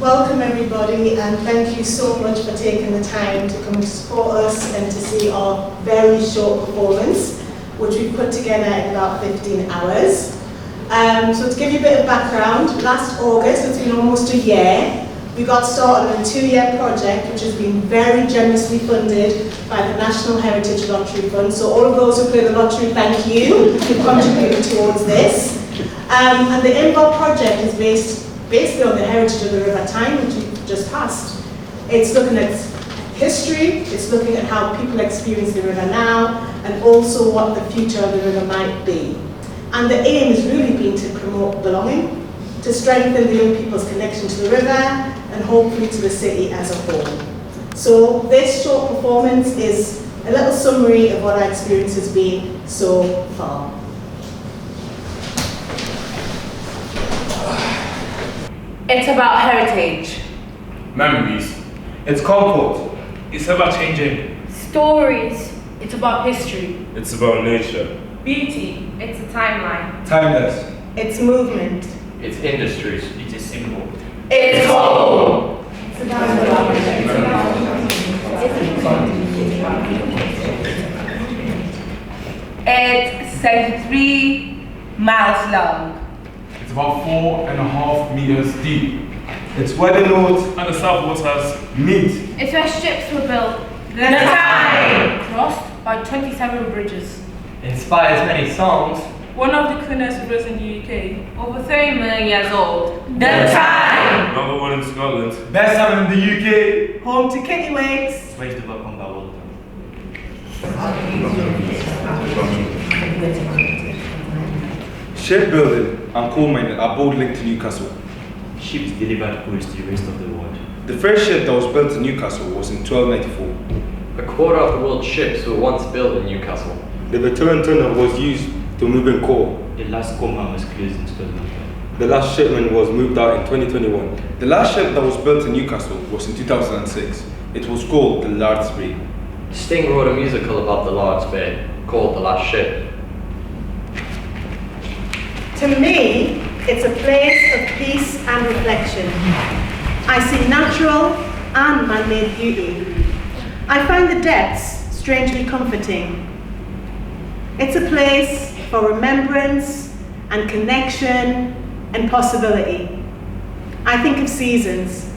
Welcome everybody, and thank you so much for taking the time to come to support us and to see our very short performance, which we put together in about 15 hours. So to give you a bit of background, last August, it's been almost a year, we got started on a 2-year project which has been very generously funded by the National Heritage Lottery Fund. So all of those who play the lottery, thank you for contributing towards this. And the INVOL project is basically on the heritage of the River Tyne, which we've just passed. It's looking at history, it's looking at how people experience the river now, and also what the future of the river might be. And the aim has really been to promote belonging, to strengthen the young people's connection to the river, and hopefully to the city as a whole. So this short performance is a little summary of what our experience has been so far. It's about heritage. Memories. It's comfort. It's about changing. Stories. It's about history. It's about nature. Beauty. It's a timeline. Timeless. It's movement. It's industries. It's a symbol. It's home. It's 73 miles long. It's about 4.5 meters deep. It's where the north And the south waters meet. It's where ships were built. The Tyne. Crossed by 27 bridges. Inspires many songs. One of the cleanest rivers in the UK. Over 30 million years old. The Tyne. Another one in Scotland. Best salmon in the UK. Home to kittiwakes. Raised above on by water. Shipbuilding and coal mining are both linked to Newcastle. Ships delivered goods to the rest of the world. The first ship that was built in Newcastle was in 1294. A quarter of the world's ships were once built in Newcastle. The Victorian tunnel was used to move in coal. The last coal mine was closed in 2005. The last shipment was moved out in 2021. The last ship that was built in Newcastle was in 2006. It was called the Lards Bay. Sting wrote a musical about the Lord's Bay called The Last Ship. To me, it's a place of peace and reflection. I see natural and man-made beauty. I find the depths strangely comforting. It's a place for remembrance and connection and possibility. I think of seasons,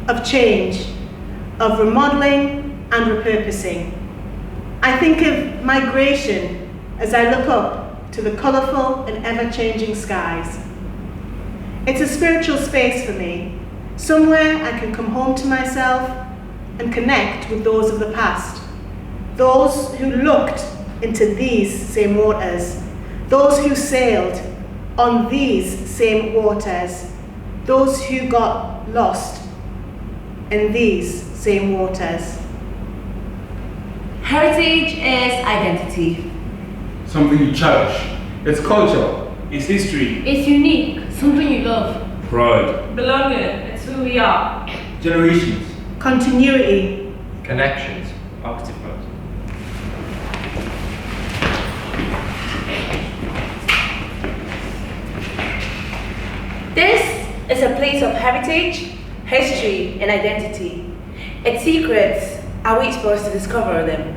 of change, of remodeling and repurposing. I think of migration as I look up to the colourful and ever-changing skies. It's a spiritual space for me, somewhere I can come home to myself and connect with those of the past, those who looked into these same waters, those who sailed on these same waters, those who got lost in these same waters. Heritage is identity. Something you cherish. It's culture. It's history. It's unique. Something you love. Pride. Belonging. It's who we are. Generations. Continuity. Connections. Artifacts. This is a place of heritage, history, and identity. Its secrets await for us to discover them.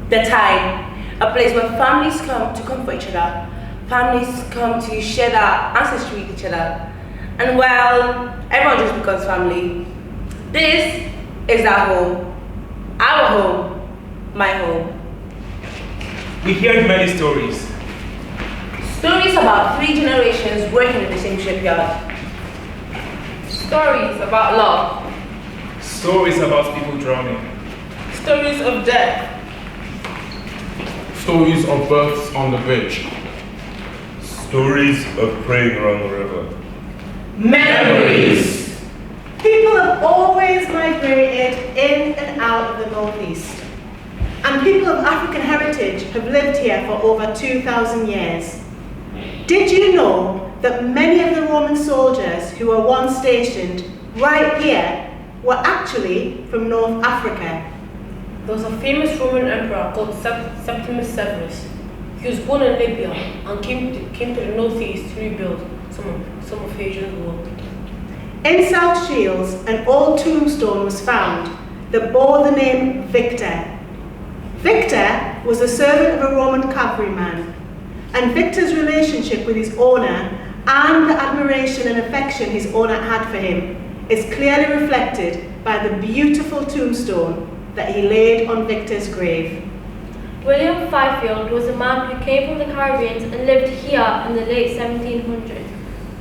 The Tyne, a place where families come to comfort each other, families come to share their ancestry with each other, and well, everyone just becomes family. This is our home, my home. We hear many stories. Stories about 3 generations working in the same shipyard. Stories about love. Stories about people drowning. Stories of death. Stories of births on the bridge. Stories of praying around the river. Memories. People have always migrated in and out of the northeast. And people of African heritage have lived here for over 2,000 years. Did you know that many of the Roman soldiers who were once stationed right here were actually from North Africa? There was a famous Roman emperor called Septimus Severus. He was born in Libya and came to the northeast to rebuild some of Asia's world. In South Shields, an old tombstone was found that bore the name Victor. Victor was a servant of a Roman cavalryman, and Victor's relationship with his owner and the admiration and affection his owner had for him is clearly reflected by the beautiful tombstone that he laid on Victor's grave. William Fifield was a man who came from the Caribbean and lived here in the late 1700s.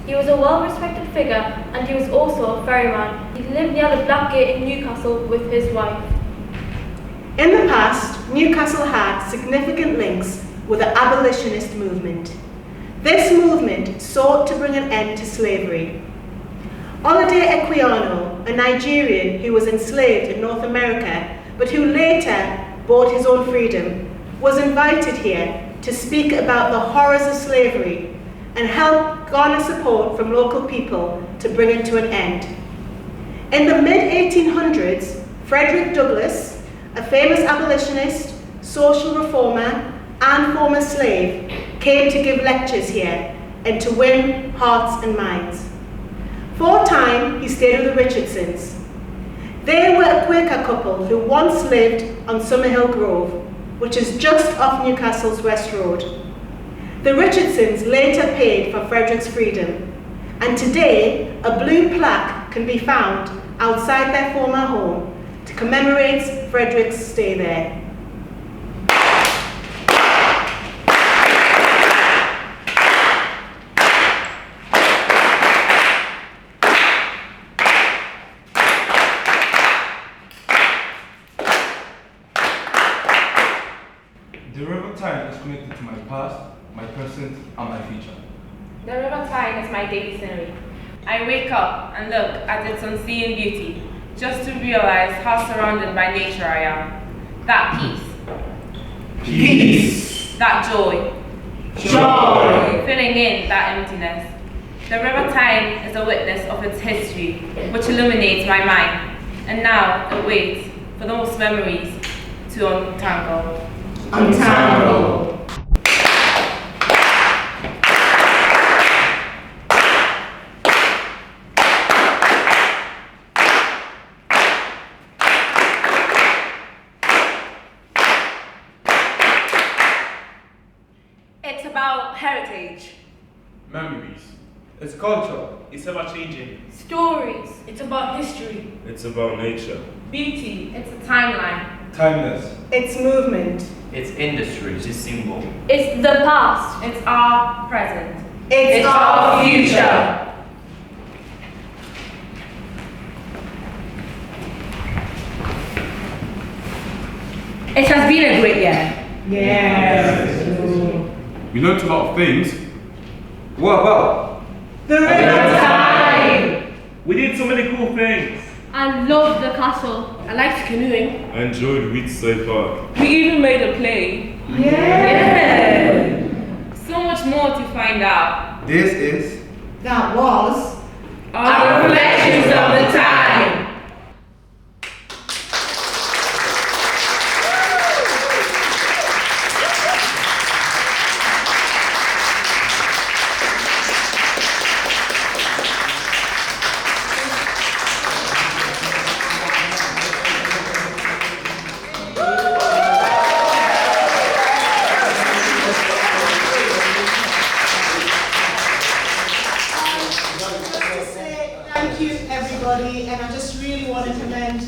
He was a well-respected figure, and he was also a ferryman. He lived near the Black Gate in Newcastle with his wife. In the past, Newcastle had significant links with the abolitionist movement. This movement sought to bring an end to slavery. Olade Equiano, a Nigerian who was enslaved in North America, but who later bought his own freedom, was invited here to speak about the horrors of slavery and help garner support from local people to bring it to an end. In the mid-1800s, Frederick Douglass, a famous abolitionist, social reformer, and former slave, came to give lectures here and to win hearts and minds. For a time, he stayed with the Richardsons. They were a Quaker couple who once lived on Summerhill Grove, which is just off Newcastle's West Road. The Richardsons later paid for Frederick's freedom, and today a blue plaque can be found outside their former home to commemorate Frederick's stay there. The River Tyne is connected to my past, my present, and my future. The River Tyne is my daily scenery. I wake up and look at its unseen beauty, just to realize how surrounded by nature I am. That peace. That joy. Filling in that emptiness. The River Tyne is a witness of its history, which illuminates my mind, and now it waits for those memories to untangle. It's about heritage. Memories. It's culture. It's ever changing. Stories. It's about history. It's about nature. Beauty. It's a timeline. Timeless. Its movement. It's industry. It's a symbol. It's the past. It's our present. It's our future. It has been a great year. Yes. We learned a lot of things. What about? The River Tyne. We did so many cool things. I love the castle. I liked canoeing. I enjoyed Wheatside Park. We even made a play. Yeah. So much more to find out. This is That was Our reflections of the time. Thank you, everybody, and I just really want to commend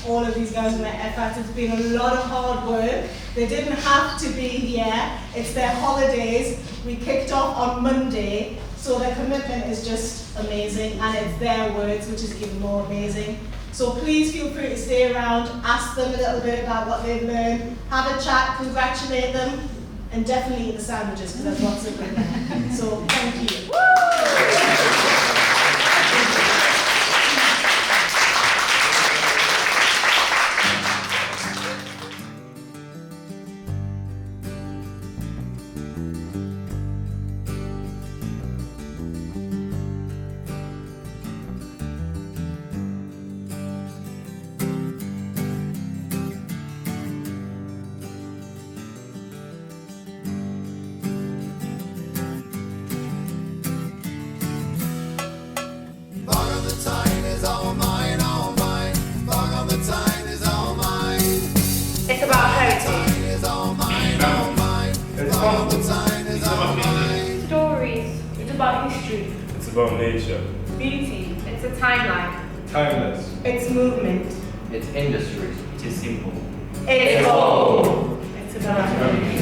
all of these guys on their efforts. It's been a lot of hard work. They didn't have to be here. It's their holidays. We kicked off on Monday, so their commitment is just amazing, and it's their words, which is even more amazing. So please feel free to stay around, ask them a little bit about what they've learned, have a chat, congratulate them, and definitely eat the sandwiches, because there's lots of them there. So thank you. about nature. Beauty, it's a timeline. Timeless. It's movement. It's industry. It is simple. It's home. It's about